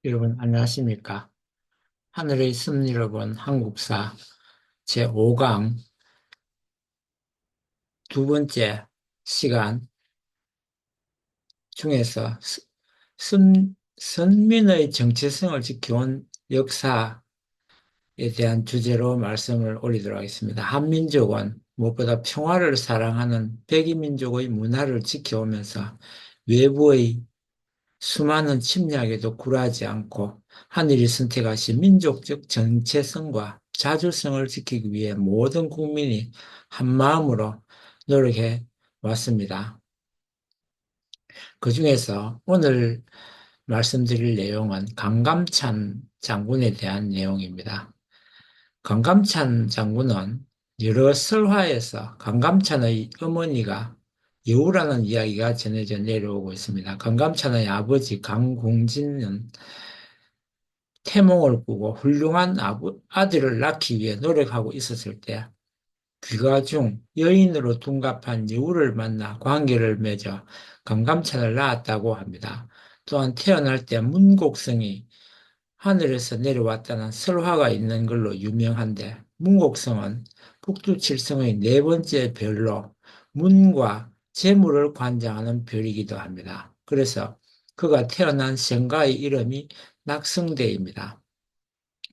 여러분 안녕하십니까? 하늘의 습리를 본 한국사 제5강 두 번째 시간 중에서 선민의 정체성을 지켜온 역사에 대한 주제로 말씀을 올리도록 하겠습니다. 한민족은 무엇보다 평화를 사랑하는 백이민족의 문화를 지켜오면서 외부의 수많은 침략에도 굴하지 않고 하늘이 선택하신 민족적 정체성과 자주성을 지키기 위해 모든 국민이 한마음으로 노력해 왔습니다. 그중에서 오늘 말씀드릴 내용은 강감찬 장군에 대한 내용입니다. 강감찬 장군은 여러 설화에서 강감찬의 어머니가 여우라는 이야기가 전해져 내려오고 있습니다. 강감찬의 아버지 강공진은 태몽을 꾸고 훌륭한 아들을 낳기 위해 노력하고 있었을 때 귀가 중 여인으로 둔갑한 여우를 만나 관계를 맺어 강감찬을 낳았다고 합니다. 또한 태어날 때 문곡성이 하늘에서 내려왔다는 설화가 있는 걸로 유명한데 문곡성은 북두칠성의 네 번째 별로 문과 재물을 관장하는 별이기도 합니다. 그래서 그가 태어난 성가의 이름이 낙성대입니다.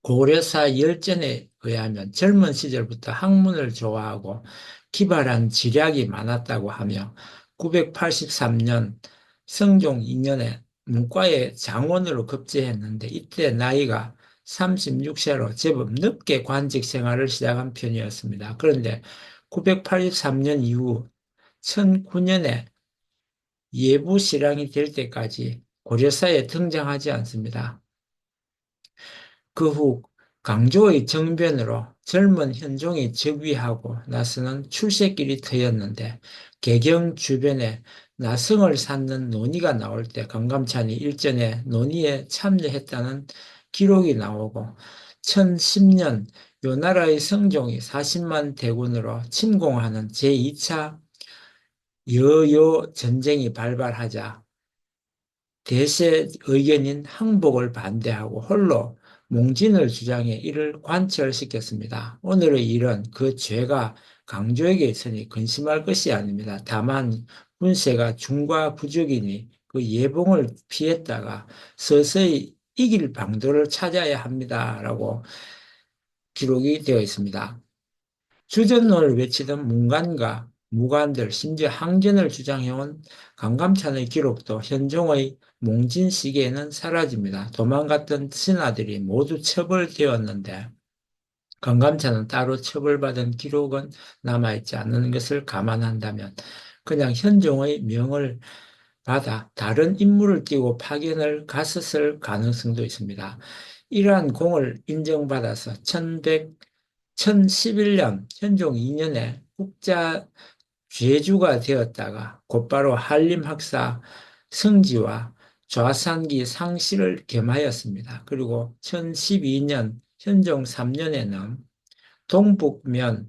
고려사 열전에 의하면 젊은 시절부터 학문을 좋아하고 기발한 지략이 많았다고 하며 983년 성종 2년에 문과의 장원으로 급제했는데 이때 나이가 36세로 제법 늦게 관직 생활을 시작한 편이었습니다. 그런데 983년 이후 1009년에 예부실황이 될 때까지 고려사에 등장하지 않습니다. 그 후 강조의 정변으로 젊은 현종이 즉위하고 나서는 출세길이 트였는데 개경 주변에 나성을 쌓는 논의가 나올 때 강감찬이 일전에 논의에 참여했다는 기록이 나오고 1010년 요나라의 성종이 40만 대군으로 침공하는 제2차 여요 전쟁이 발발하자 대세 의견인 항복을 반대하고 홀로 몽진을 주장해 이를 관철시켰습니다. 오늘의 일은 그 죄가 강조에게 있으니 근심할 것이 아닙니다. 다만 문세가 중과 부족이니 그 예봉을 피했다가 서서히 이길 방도를 찾아야 합니다라고 기록이 되어 있습니다. 주전론을 외치던 문관과 무관들, 심지어 항전을 주장해온 강감찬의 기록도 현종의 몽진 시기에는 사라집니다. 도망갔던 신하들이 모두 처벌되었는데 강감찬은 따로 처벌받은 기록은 남아있지 않는 것을 감안한다면 그냥 현종의 명을 받아 다른 인물을 띄고 파견을 갔었을 가능성도 있습니다. 이러한 공을 인정받아서 1011년 현종 2년에 국자 죄주가 되었다가 곧바로 한림학사 성지와 좌산기 상시를 겸하였습니다. 그리고 1012년 현종 3년에는 동북면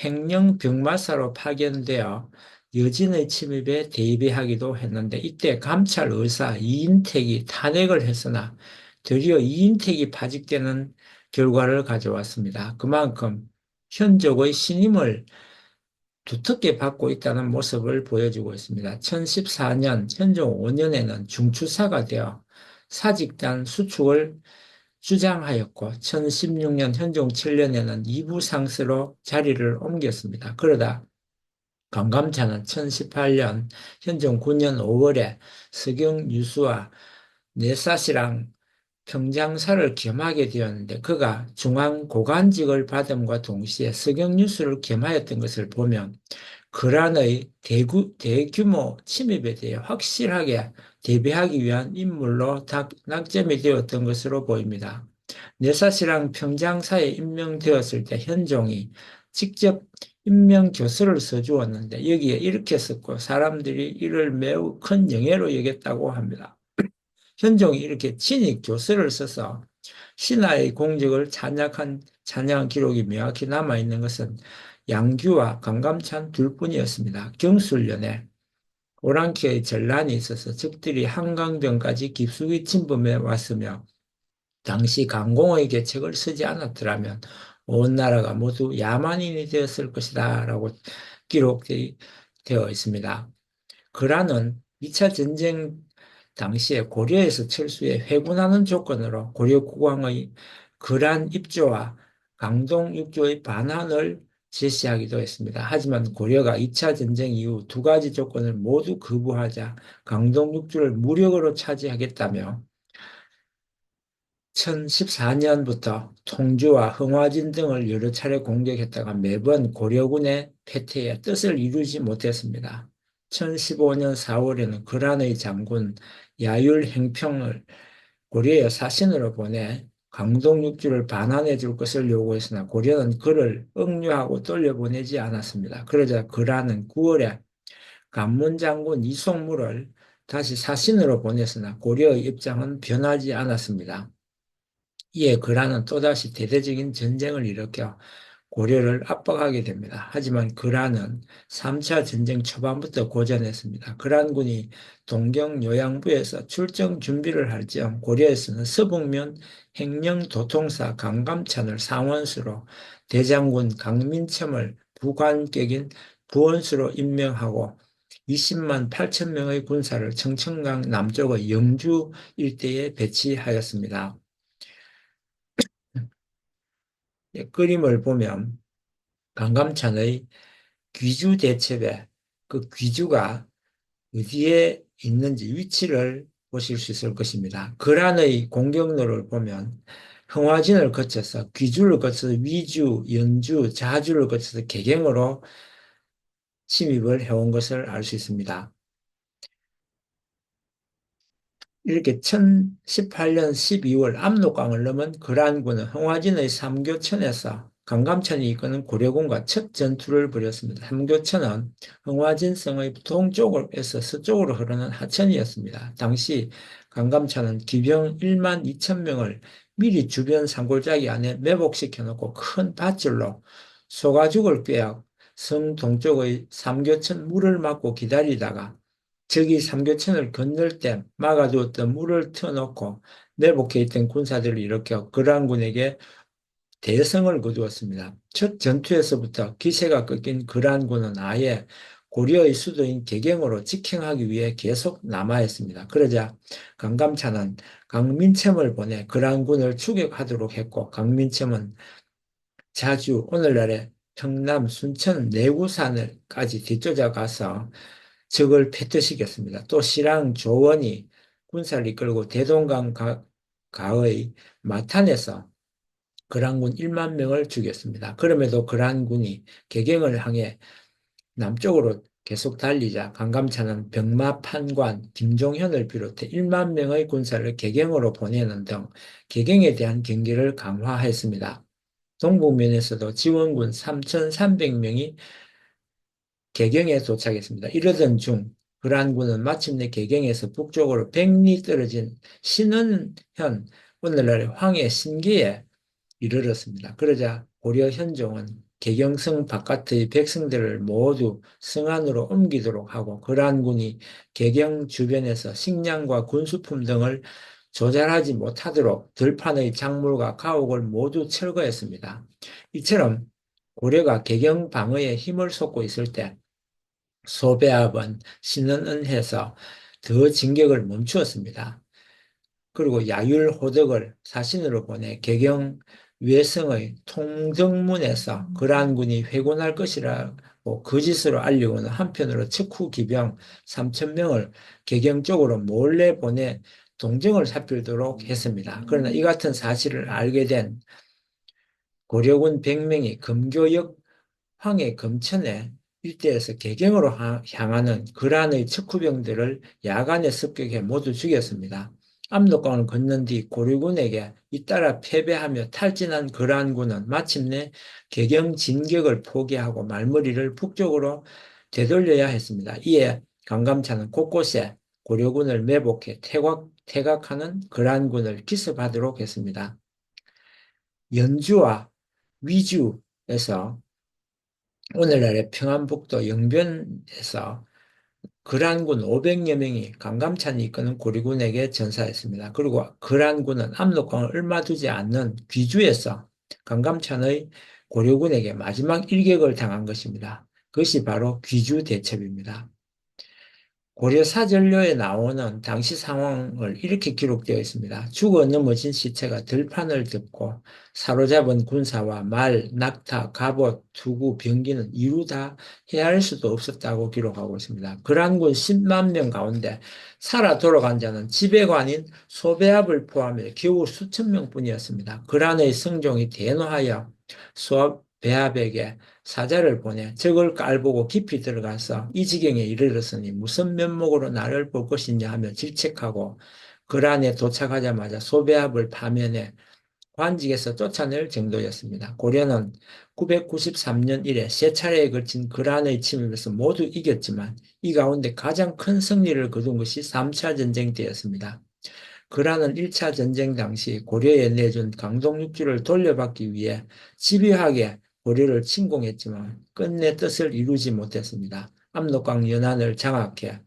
행령병마사로 파견되어 여진의 침입에 대비하기도 했는데 이때 감찰 의사 이인택이 탄핵을 했으나 도리어 이인택이 파직되는 결과를 가져왔습니다. 그만큼 현족의 신임을 두텁게 받고 있다는 모습을 보여주고 있습니다. 1014년 현종 5년에는 중추사가 되어 사직단 수축을 주장하였고 1016년 현종 7년에는 이부상스로 자리를 옮겼습니다. 그러다 강감찬은 1018년 현종 9년 5월에 서경유수와 내사시랑 평장사를 겸하게 되었는데 그가 중앙고관직을 받음과 동시에 서경유수를 겸하였던 것을 보면 거란의 대규모 침입에 대해 확실하게 대비하기 위한 인물로 낙점이 되었던 것으로 보입니다. 내사시랑 평장사에 임명되었을 때 현종이 직접 임명교서를 써주었는데 여기에 이렇게 썼고 사람들이 이를 매우 큰 영예로 여겼다고 합니다. 현종이 이렇게 친히 교서를 써서 신하의 공적을 찬양한 기록이 명확히 남아있는 것은 양규와 강감찬 둘뿐이었습니다. 경술련에 오랑캐의 전란이 있어서 적들이 한강변까지 깊숙이 침범해 왔으며 당시 강공의 계책을 쓰지 않았더라면 온 나라가 모두 야만인이 되었을 것이다 라고 기록되어 있습니다. 거란은 2차 전쟁 당시에 고려에서 철수해 회군하는 조건으로 고려국왕의 거란 입조와 강동 육조의 반환을 제시하기도 했습니다. 하지만 고려가 2차 전쟁 이후 두 가지 조건을 모두 거부하자 강동 육조를 무력으로 차지하겠다며 1014년부터 통주와 흥화진 등을 여러 차례 공격했다가 매번 고려군의 패퇴에 뜻을 이루지 못했습니다. 1015년 4월에는 거란의 장군 야율행평을 고려의 사신으로 보내 강동육주를 반환해 줄 것을 요구했으나 고려는 그를 억류하고 돌려보내지 않았습니다. 그러자 거란은 9월에 간문 장군 이송무를 다시 사신으로 보냈으나 고려의 입장은 변하지 않았습니다. 이에 거란은 또다시 대대적인 전쟁을 일으켜 고려를 압박하게 됩니다. 하지만 거란은 3차 전쟁 초반부터 고전했습니다. 거란군이 동경 요양부에서 출정 준비를 할 즈음 고려에서는 서북면 행령도통사 강감찬을 상원수로 대장군 강민첨을 부관격인 부원수로 임명하고 20만 8천 명의 군사를 청천강 남쪽의 영주 일대에 배치하였습니다. 그림을 보면 강감찬의 귀주 대첩에 그 귀주가 어디에 있는지 위치를 보실 수 있을 것입니다. 거란의 공격로를 보면 흥화진을 거쳐서 귀주를 거쳐서 위주, 연주, 자주를 거쳐서 개경으로 침입을 해온 것을 알 수 있습니다. 이렇게 1018년 12월 압록강을 넘은 거란군은 흥화진의 삼교천에서 강감찬이 이끄는 고려군과 첫 전투를 벌였습니다. 삼교천은 흥화진성의 동쪽에서 서쪽으로 흐르는 하천이었습니다. 당시 강감찬은 기병 1만 2천 명을 미리 주변 산골짜기 안에 매복시켜 놓고 큰 밧줄로 소가죽을 꿰어 성 동쪽의 삼교천 물을 막고 기다리다가 적이 삼교천을 건널 때 막아두었던 물을 트어놓고 내복해 있던 군사들을 일으켜 거란군에게 대성을 거두었습니다. 첫 전투에서부터 기세가 꺾인 거란군은 아예 고려의 수도인 개경으로 직행하기 위해 계속 남아있습니다. 그러자 강감찬은 강민첨을 보내 거란군을 추격하도록 했고 강민첨은 자주 오늘날의 평남 순천 내구산을까지 뒤쫓아가서 적을 패퇴시켰습니다. 또 실랑 조원이 군사를 이끌고 대동강 가의 마탄에서 거란군 1만 명을 죽였습니다. 그럼에도 거란군이 개경을 향해 남쪽으로 계속 달리자 강감찬은 병마판관 김종현을 비롯해 1만 명의 군사를 개경으로 보내는 등 개경에 대한 경계를 강화했습니다. 동북면에서도 지원군 3,300명이 개경에 도착했습니다. 이러던 중 거란군은 마침내 개경에서 북쪽으로 100리 떨어진 신은현, 오늘날의 황해 신기에 이르렀습니다. 그러자 고려 현종은 개경성 바깥의 백성들을 모두 성안으로 옮기도록 하고 거란군이 개경 주변에서 식량과 군수품 등을 조달하지 못하도록 들판의 작물과 가옥을 모두 철거했습니다. 이처럼 고려가 개경 방어에 힘을 쏟고 있을 때 소배합은 신은은해서 더 진격을 멈추었습니다. 그리고 야율호덕을 사신으로 보내 개경 외성의 통정문에서 거란군이 회군할 것이라고 거짓으로 알리고는 한편으로 척후 기병 3천 명을 개경 쪽으로 몰래 보내 동정을 살피도록 했습니다. 그러나 이 같은 사실을 알게 된 고려군 100명이 금교역 황해 금천에 일대에서 개경으로 향하는 거란의 척후병들을 야간에 습격해 모두 죽였습니다. 압록강을 건넌 뒤 고려군에게 잇따라 패배하며 탈진한 거란군은 마침내 개경 진격을 포기하고 말머리를 북쪽으로 되돌려야 했습니다. 이에 강감찬은 곳곳에 고려군을 매복해 퇴각하는 거란군을 기습하도록 했습니다. 연주와 위주에서 오늘날의 평안북도 영변에서 그란군 500여 명이 강감찬이 이끄는 고려군에게 전사했습니다. 그리고 그란군은 압록강을 얼마 두지 않는 귀주에서 강감찬의 고려군에게 마지막 일격을 당한 것입니다. 그것이 바로 귀주 대첩입니다. 고려사전료에 나오는 당시 상황을 이렇게 기록되어 있습니다. 죽어 넘어진 시체가 들판을 덮고 사로잡은 군사와 말, 낙타, 갑옷, 투구, 병기는 이루 다 헤아릴 수도 없었다고 기록하고 있습니다. 그란군 10만 명 가운데 살아 돌아간 자는 지배관인 소배압을 포함해 겨우 수천 명뿐이었습니다. 그란의 성종이 대노하여 소배압에게 사자를 보내 적을 깔보고 깊이 들어가서 이 지경에 이르렀으니 무슨 면목으로 나를 볼 것이냐 하며 질책하고 그란에 도착하자마자 소배압을 파면해 관직에서 쫓아낼 정도였습니다. 고려는 993년 이래 세 차례에 걸친 그란의 침입에서 모두 이겼지만 이 가운데 가장 큰 승리를 거둔 것이 3차 전쟁 때였습니다. 그라는 1차 전쟁 당시 고려에 내준 강동육주를 돌려받기 위해 집요하게 고려를 침공했지만 끝내 뜻을 이루지 못했습니다. 압록강 연안을 장악해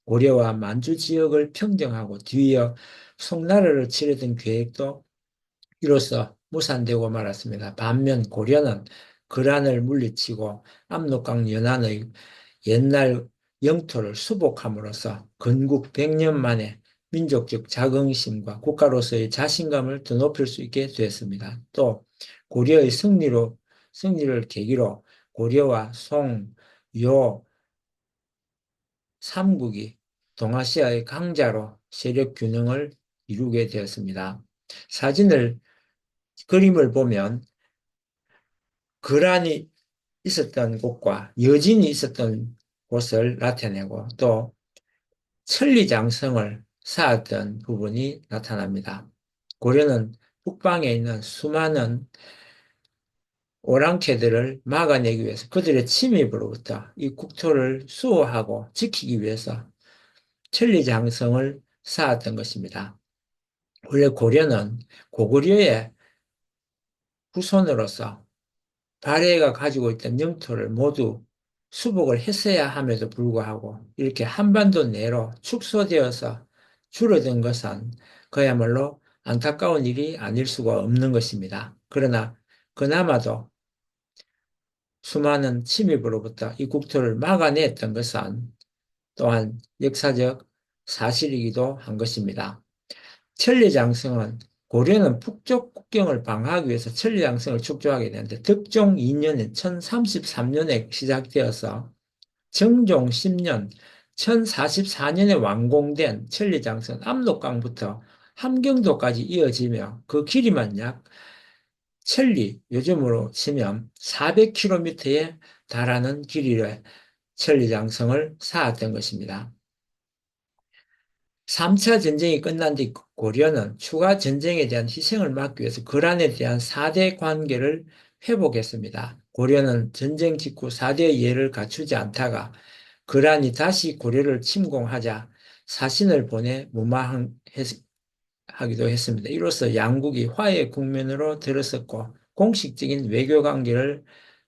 고려와 만주 지역을 평정하고 뒤이어 송나라를 치르던 계획도 이로써 무산되고 말았습니다. 반면 고려는 그란을 물리치고 압록강 연안의 옛날 영토를 수복함으로써 건국 100년 만에 민족적 자긍심과 국가로서의 자신감을 더 높일 수 있게 되었습니다. 또 고려의 승리를 계기로 고려와 송, 요, 삼국이 동아시아의 강자로 세력 균형을 이루게 되었습니다. 사진을 그림을 보면 거란이 있었던 곳과 여진이 있었던 곳을 나타내고 또 천리장성을 쌓았던 부분이 나타납니다. 고려는 북방에 있는 수많은 오랑캐들을 막아내기 위해서 그들의 침입으로부터 이 국토를 수호하고 지키기 위해서 천리장성을 쌓았던 것입니다. 원래 고려는 고구려의 후손으로서 발해가 가지고 있던 영토를 모두 수복을 했어야 함에도 불구하고 이렇게 한반도 내로 축소되어서 줄어든 것은 그야말로 안타까운 일이 아닐 수가 없는 것입니다. 그러나 그나마도 수많은 침입으로부터 이 국토를 막아냈던 것은 또한 역사적 사실이기도 한 것입니다. 천리장성은 고려는 북쪽 국경을 방어하기 위해서 천리장성을 축조하게 되는데 덕종 2년인 1033년에 시작되어서 정종 10년 1044년에 완공된 천리장성 압록강부터 함경도까지 이어지며 그 길이만 약 천리, 요즘으로 치면 400km에 달하는 길이의 천리장성을 쌓았던 것입니다. 3차 전쟁이 끝난 뒤 고려는 추가 전쟁에 대한 희생을 막기 위해서 거란에 대한 4대 관계를 회복했습니다. 고려는 전쟁 직후 4대 예를 갖추지 않다가 거란이 다시 고려를 침공하자 사신을 보내 무마하기도 했습니다. 이로써 양국이 화해 국면으로 들어섰고 공식적인 외교 관계를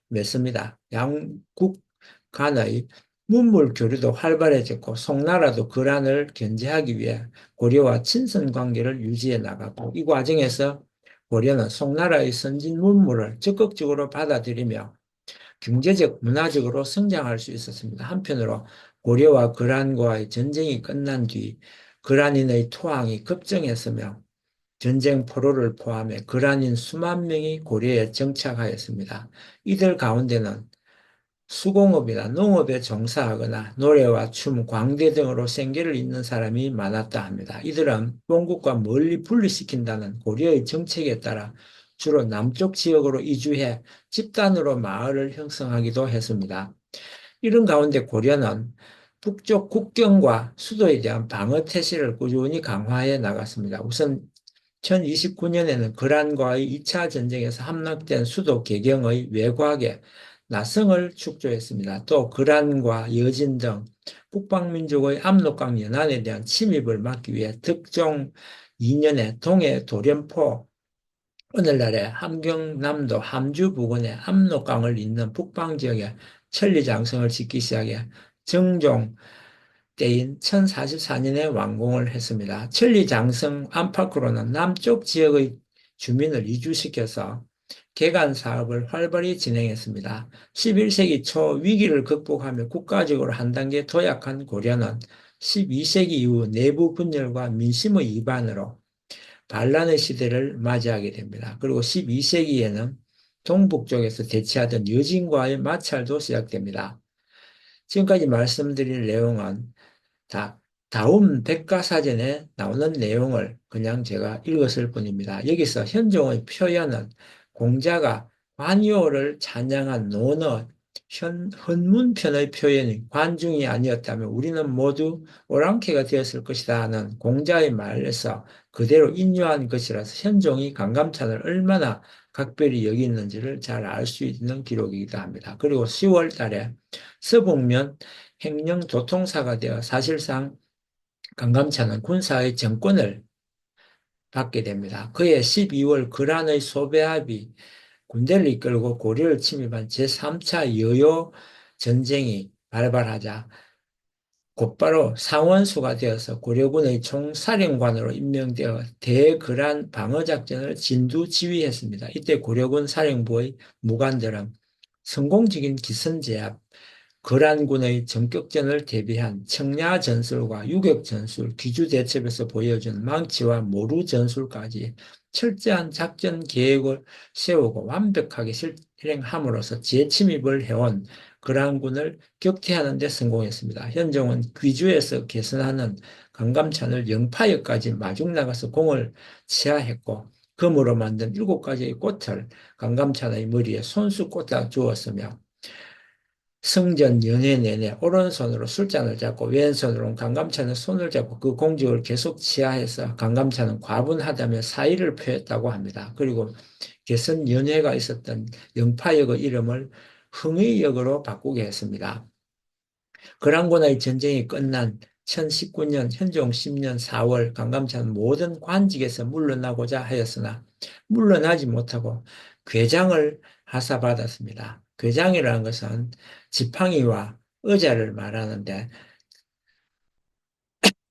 맺습니다. 양국 간의 문물 교류도 활발해졌고 송나라도 거란을 견제하기 위해 고려와 친선 관계를 유지해 나갔고 이 과정에서 고려는 송나라의 선진 문물을 적극적으로 받아들이며 경제적, 문화적으로 성장할 수 있었습니다. 한편으로 고려와 거란과의 전쟁이 끝난 뒤 거란인의 토항이 급증했으며 전쟁 포로를 포함해 거란인 수만 명이 고려에 정착하였습니다. 이들 가운데는 수공업이나 농업에 종사하거나 노래와 춤, 광대 등으로 생계를 잇는 사람이 많았다 합니다. 이들은 본국과 멀리 분리시킨다는 고려의 정책에 따라 주로 남쪽 지역으로 이주해 집단으로 마을을 형성하기도 했습니다. 이런 가운데 고려는 북쪽 국경과 수도에 대한 방어 태세를 꾸준히 강화해 나갔습니다. 우선 1029년에는 거란과의 2차 전쟁에서 함락된 수도 개경의 외곽에 나성을 축조했습니다. 또 거란과 여진 등 북방민족의 압록강 연안에 대한 침입을 막기 위해 덕종 2년에 동해 도련포 오늘날의 함경남도 함주 부근의 압록강을 잇는 북방 지역에 천리장성을 짓기 시작해 정종 때인 1044년에 완공을 했습니다. 천리장성 안팎으로는 남쪽 지역의 주민을 이주시켜서 개간 사업을 활발히 진행했습니다. 11세기 초 위기를 극복하며 국가적으로 한 단계 도약한 고려는 12세기 이후 내부 분열과 민심의 이반으로 반란의 시대를 맞이하게 됩니다. 그리고 12세기에는 동북 쪽에서 대치하던 여진과의 마찰도 시작됩니다. 지금까지 말씀드린 내용은 다음 백과사전에 나오는 내용을 그냥 제가 읽었을 뿐입니다. 여기서 현종의 표현은 공자가 관요를 찬양한 논어, 헌문편의 표현이 관중이 아니었다면 우리는 모두 오랑캐가 되었을 것이다 하는 공자의 말에서 그대로 인유한 것이라서 현종이 강감찬을 얼마나 각별히 여기는지를 잘 알 수 있는 기록이기도 합니다. 그리고 10월 달에 서북면 행령도통사가 되어 사실상 강감찬은 군사의 정권을 받게 됩니다. 그해 12월 거란의 소배합이 군대를 이끌고 고려를 침입한 제3차 여요 전쟁이 발발하자 곧바로 상원수가 되어서 고려군의 총사령관으로 임명되어 대거란 방어작전을 진두지휘했습니다. 이때 고려군 사령부의 무관들은 성공적인 기선제압, 거란군의 전격전을 대비한 청야 전술과 유격 전술, 기주 대첩에서 보여준 망치와 모루 전술까지 철저한 작전 계획을 세우고 완벽하게 실행함으로써 재침입을 해온 거란군을 격퇴하는 데 성공했습니다. 현종은 귀주에서 개선하는 강감찬을 영파역까지 마중 나가서 공을 치하했고 금으로 만든 7가지의 꽃을 강감찬의 머리에 손수 꽂아 주었으며 승전 연회 내내 오른손으로 술잔을 잡고 왼손으로는 강감찬의 손을 잡고 그 공직을 계속 치하해서 강감찬은 과분하다며 사의를 표했다고 합니다. 그리고 개선 연회가 있었던 영파역의 이름을 흥의역으로 바꾸게 했습니다. 거란군의 전쟁이 끝난 1019년 현종 10년 4월 강감찬은 모든 관직에서 물러나고자 하였으나 물러나지 못하고 궤장을 하사받았습니다. 궤장이라는 것은 지팡이와 의자를 말하는데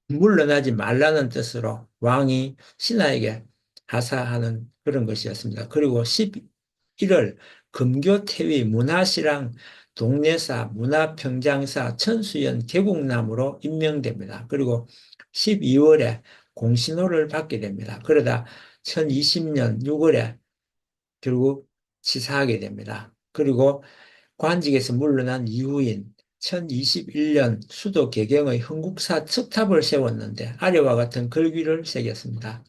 물러나지 말라는 뜻으로 왕이 신하에게 하사하는 그런 것이었습니다. 그리고 11월 금교태위 문화시랑 동네사, 문화평장사, 천수연, 계곡남으로 임명됩니다. 그리고 12월에 공신호를 받게 됩니다. 그러다 1020년 6월에 결국 치사하게 됩니다. 그리고 관직에서 물러난 이후인 1021년 수도 개경의 흥국사 척탑을 세웠는데 아래와 같은 글귀를 새겼습니다.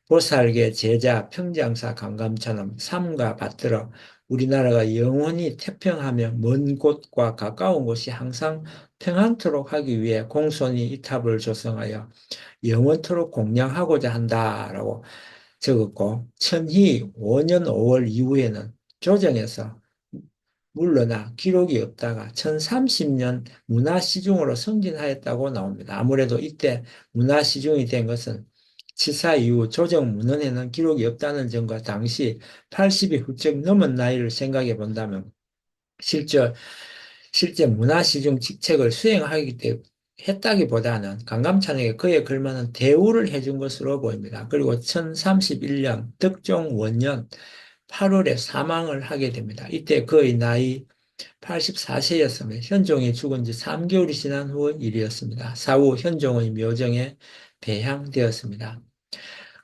보살계 제자 평장사 강감찬은 삼가 받들어 우리나라가 영원히 태평하며 먼 곳과 가까운 곳이 항상 평안토록 하기 위해 공손히 이 탑을 조성하여 영원토록 공양하고자 한다라고 적었고 천희 5년 5월 이후에는 조정에서 물러나 기록이 없다가 1030년 문화시중으로 승진하였다고 나옵니다. 아무래도 이때 문화시중이 된 것은 치사 이후 조정 문헌에는 기록이 없다는 점과 당시 80이 훌쩍 넘은 나이를 생각해 본다면 실제 문화시중 직책을 수행하기 때문에 했다기보다는 강감찬에게 그에 걸맞는 대우를 해준 것으로 보입니다. 그리고 1031년 덕종 원년 8월에 사망을 하게 됩니다. 이때 그의 나이 84세였으며 현종이 죽은 지 3개월이 지난 후 일이었습니다. 사후 현종의 묘정에 배향되었습니다.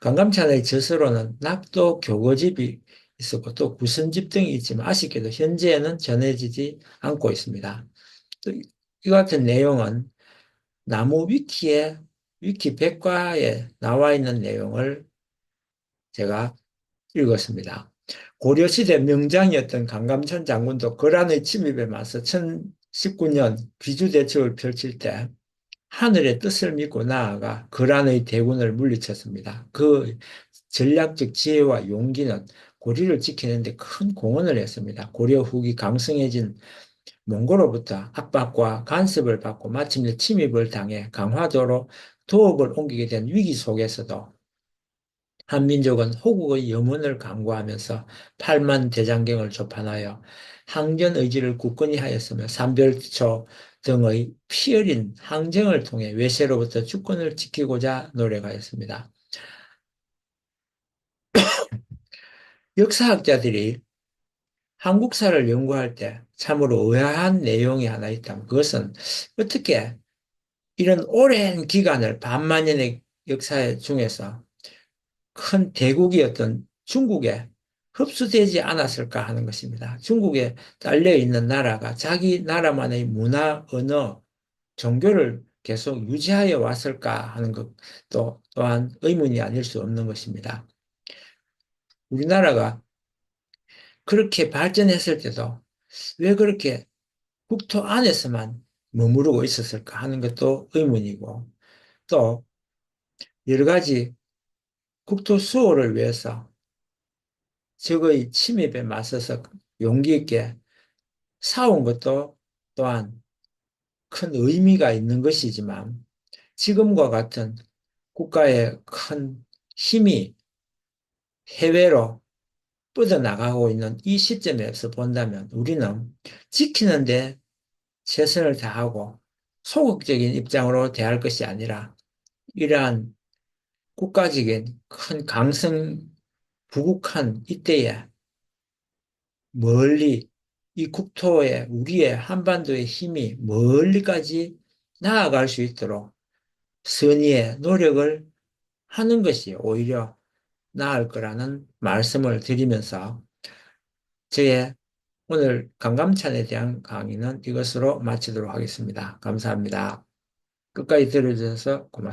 강감찬의 저서로는 낙도 교거집이 있었고 또 구선집 등이 있지만 아쉽게도 현재는 전해지지 않고 있습니다. 이 같은 내용은 나무 위키 백과에 나와 있는 내용을 제가 읽었습니다. 고려시대 명장이었던 강감찬 장군도 거란의 침입에 맞서 1019년 귀주대첩을 펼칠 때 하늘의 뜻을 믿고 나아가 거란의 대군을 물리쳤습니다. 그 전략적 지혜와 용기는 고려를 지키는 데 큰 공헌을 했습니다. 고려 후기 강성해진 몽골로부터 압박과 간섭을 받고 마침내 침입을 당해 강화도로 도읍을 옮기게 된 위기 속에서도 한민족은 호국의 염원을 강구하면서 팔만 대장경을 조판하여 항전 의지를 굳건히 하였으며 삼별초 등의 피 흘린 항쟁을 통해 외세로부터 주권을 지키고자 노력하였습니다. 역사학자들이 한국사를 연구할 때 참으로 의아한 내용이 하나 있다면 그것은 어떻게 이런 오랜 기간을 반만년의 역사 중에서 큰 대국이었던 중국에 흡수되지 않았을까 하는 것입니다. 중국에 딸려 있는 나라가 자기 나라만의 문화, 언어, 종교를 계속 유지하여 왔을까 하는 것도 또한 의문이 아닐 수 없는 것입니다. 우리나라가 그렇게 발전했을 때도 왜 그렇게 국토 안에서만 머무르고 있었을까 하는 것도 의문이고 또 여러 가지 국토 수호를 위해서 적의 침입에 맞서서 용기 있게 싸운 것도 또한 큰 의미가 있는 것이지만 지금과 같은 국가의 큰 힘이 해외로 뻗어나가고 있는 이 시점에서 본다면 우리는 지키는데 최선을 다하고 소극적인 입장으로 대할 것이 아니라 이러한 국가적인 큰 강성 부국한 이때에 멀리 이 국토에 우리의 한반도의 힘이 멀리까지 나아갈 수 있도록 선의의 노력을 하는 것이 오히려 나을 거라는 말씀을 드리면서 저의 오늘 강감찬에 대한 강의는 이것으로 마치도록 하겠습니다. 감사합니다. 끝까지 들어주셔서 고맙습니다.